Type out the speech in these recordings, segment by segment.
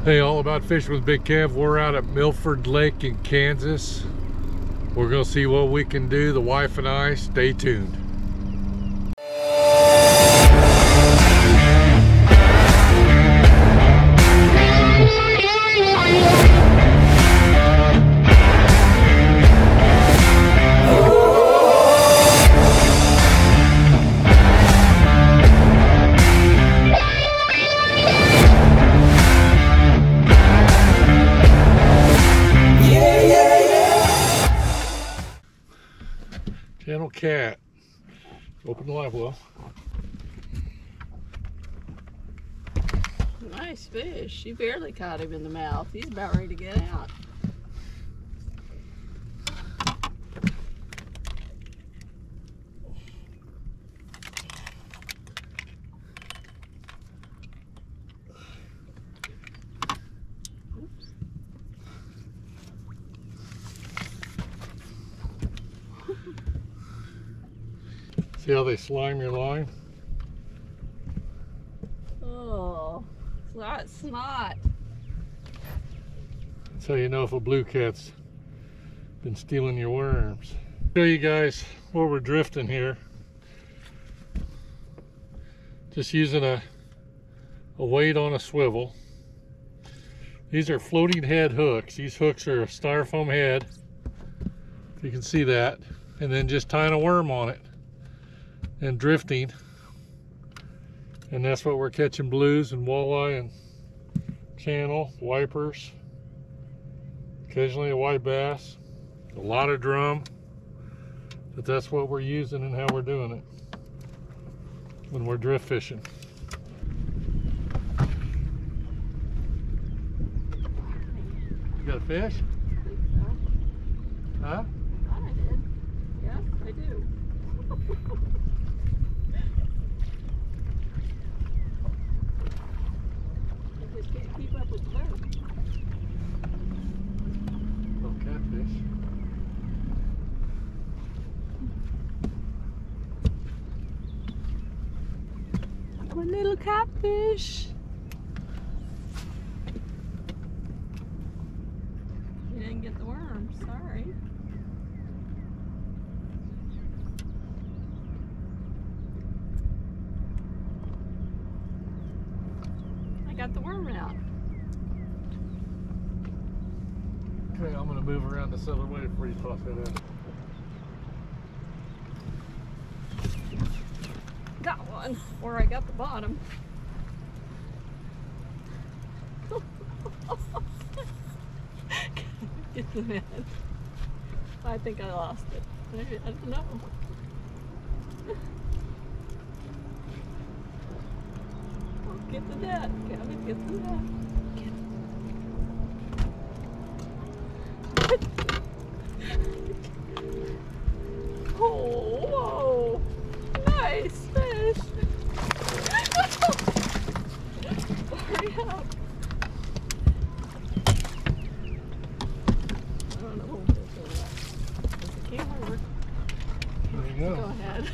Hey, all about fishing with Big Kev. We're out at Milford Lake in Kansas. We're gonna see what we can do, the wife and I. Stay tuned. Channel Cat. Open the live well. Nice fish. She barely caught him in the mouth. He's about ready to get out. See how they slime your line? Oh, it's snot. That's how you know if a blue cat's been stealing your worms. Show you guys what we're drifting here. Just using a weight on a swivel. These are floating head hooks. These hooks are a styrofoam head, if you can see that, and then just tying a worm on it and drifting, and that's what we're catching blues and walleye and channel, wipers, occasionally a white bass, a lot of drum, but that's what we're using and how we're doing it when we're drift fishing. You got a fish? I think so. Huh? I thought I did. Yes, I do. I just can't keep up with the boat. Little catfish. One little catfish. You didn't get the worm, sorry. I got the worm out. Okay, I'm gonna move around this other way before you toss that out. Got one, or I got the bottom. Get the net. I think I lost it. Maybe, I don't know. Oh, get the net, Kevin, get the net. Oh, whoa. Nice fish. Hurry up. I don't know what we'll do with that. Does the camera work? There you go. Go ahead.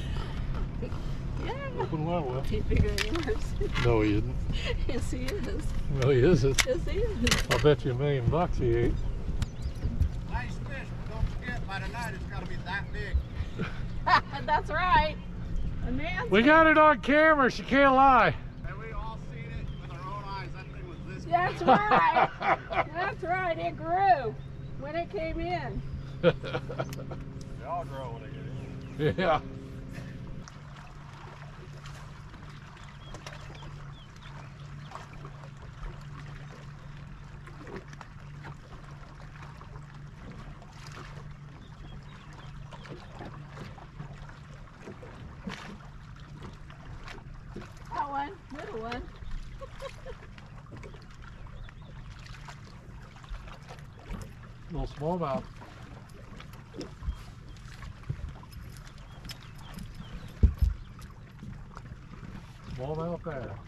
Yeah. Open the live well. He's bigger than yours. No, he isn't. Yes, he is. No, he isn't. Yes, he is. I'll bet you $1 million he ate. Nice fish, but don't forget, by tonight it's got to be that big. That's right. A man's We got it on camera, she can't lie. And we all seen it with our own eyes. That thing was this big. That's right. That's right. It grew when it came in. They all grow when they get in. Yeah. That one, little one. Little smallmouth. Smallmouth bass.